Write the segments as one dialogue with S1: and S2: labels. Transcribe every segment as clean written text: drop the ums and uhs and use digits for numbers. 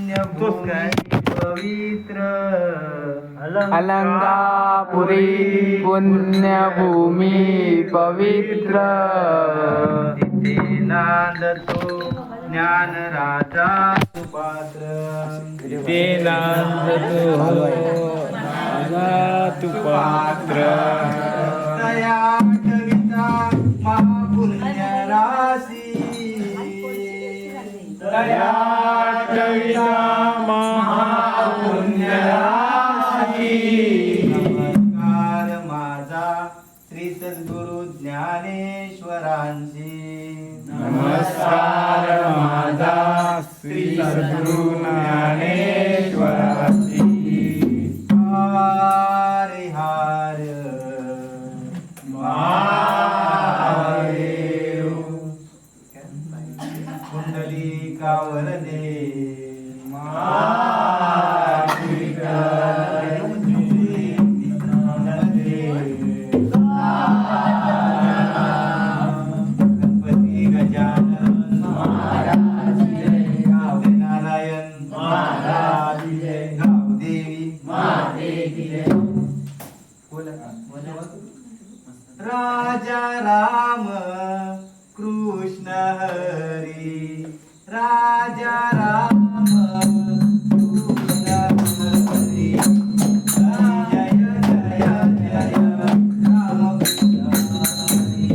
S1: पुण्यभूमी पवित्र
S2: अलंकापुरी पुण्यभूमी पवित्र
S1: तिथे नांदतो ज्ञान राजा सुपात्र
S2: ते नांदतो राजा तू पात्र
S1: तया कविता महापुण्य राशी
S2: दया कविता महापुण्य राशी
S1: नमस्कार माझा श्री सद्गुरु ज्ञानेश्वरांची
S2: नमस्कार माझा श्री सद्गुरु ज्ञानेश्वराची
S1: हरे हर
S2: महादेव
S1: कुंडलिका वरदे गणपती गजानन गावदे नारायण गावदेवी राजा राम कृष्ण हरी राजा राम कृष्ण हरी जय जय जय राम कृष्ण हरी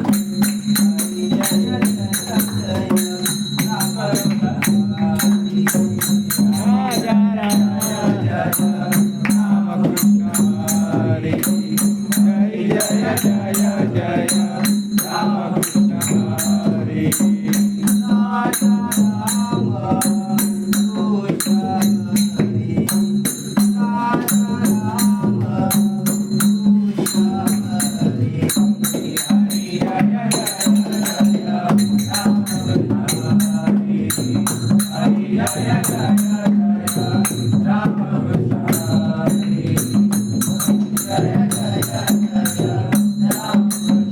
S1: जय जय जय राम कृष्ण हरी
S2: राजा राम हरी जय जय जय जय राम कृष्ण हरी
S1: राजा राम कृष्ण हरी राजा राम कृष्ण हरी हरी जय जय जय राम कृष्ण हरी हरी जय जय जय राम कृष्ण हरी जय जय जय राम कृष्ण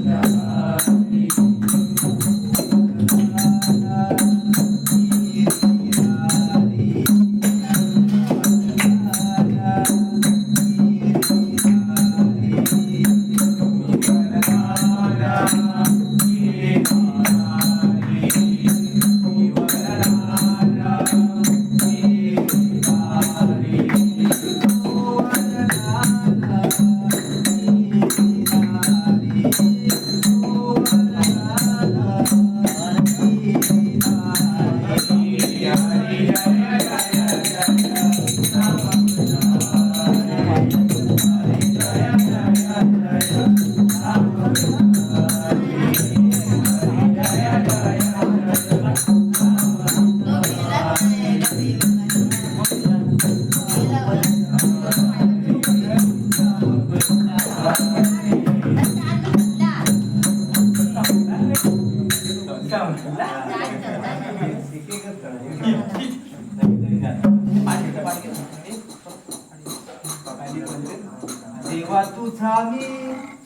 S1: हरी देवा तुझा मी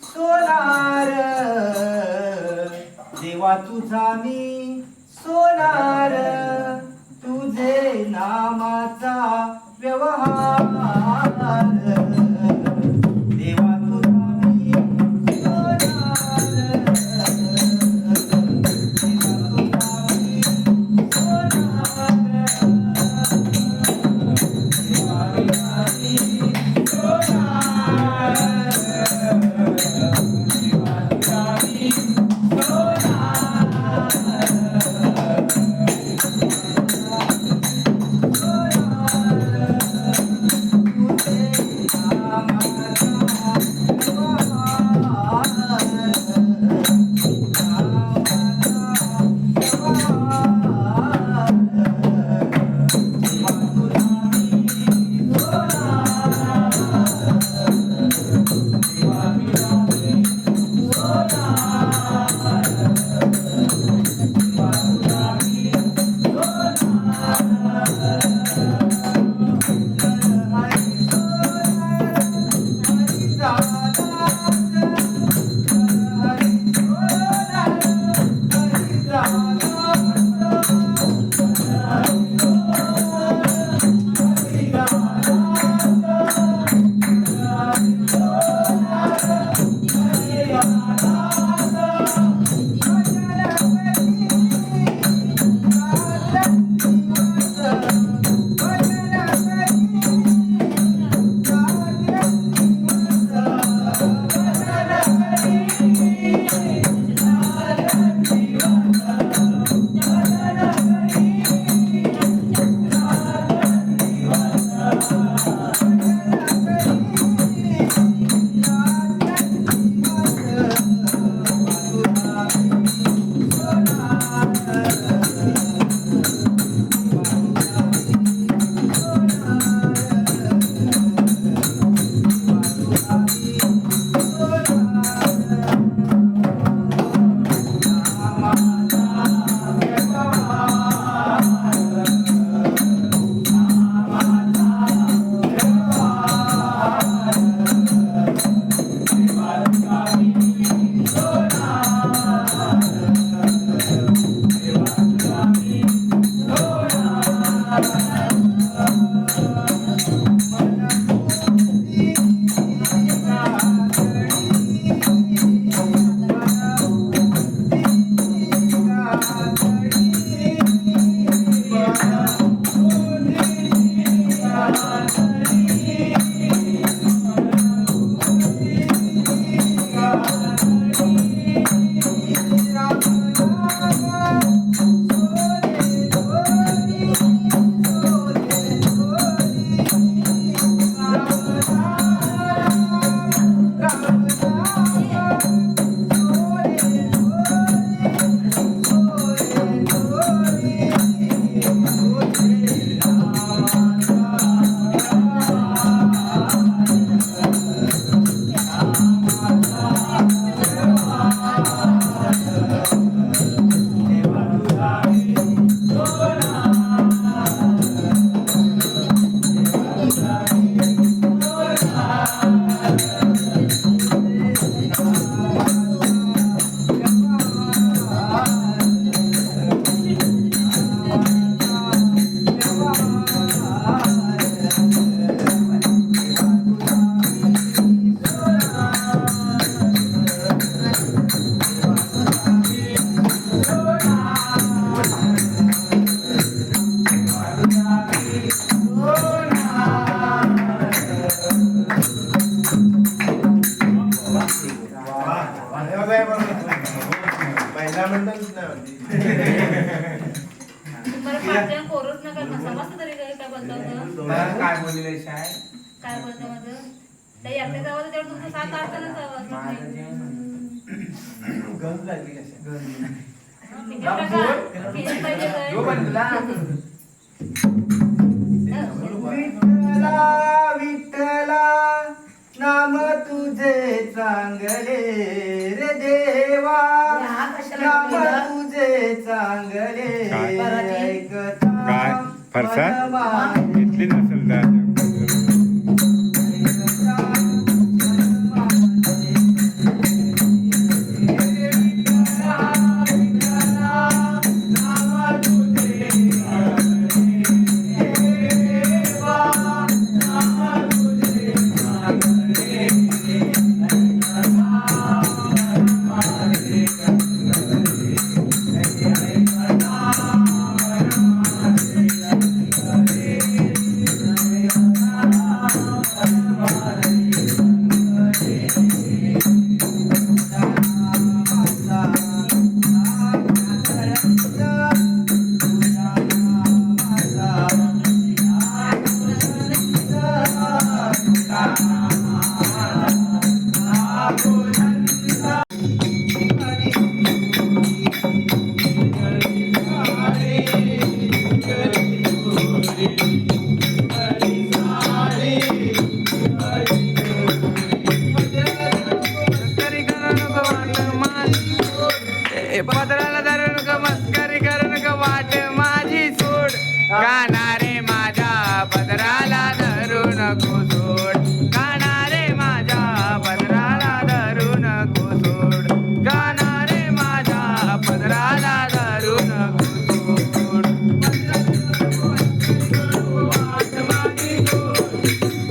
S1: सोनार देवा तुझा मी सोनार तुझे नामाचा व्यवहार देवा तुझा मी सोनार देवा तुझा मी सोनार देवा तुझा मी सोनार
S2: पहिला म्हणतात ना
S3: बरं पाठवून कोरच नका समजतं तरी काय बोलतो होतं?
S1: काय बोलले शाय
S3: काय बोलतो माझं त्या एकट्या जावं तेवढं तुमचं सात असताना जावं
S1: गंज लागली कशा
S3: पाहिजे
S1: विठ्ठला विठ्ठला नाम तुझे चांगले रे देवा नाम तुझे चांगले ऐकता
S2: काय? फरसाण?
S1: मन
S2: घेतली नसेल दादा
S4: पदराला धरून ग मस्करी करून ग वाट माझी सोड गाणारे माझ्या पदराला धरू नको सोड गाणारे माझ्या पदराला धरू नको सोड गाणारे माझ्या पदराला धरू नको सोड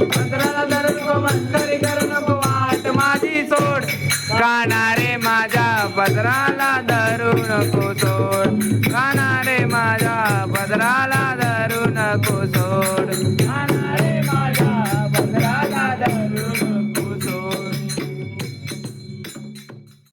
S4: पदराला धरून ग मस्करी करू नको वाट माझी सोड गाणारे माझ्या पदराला धरू नको सोड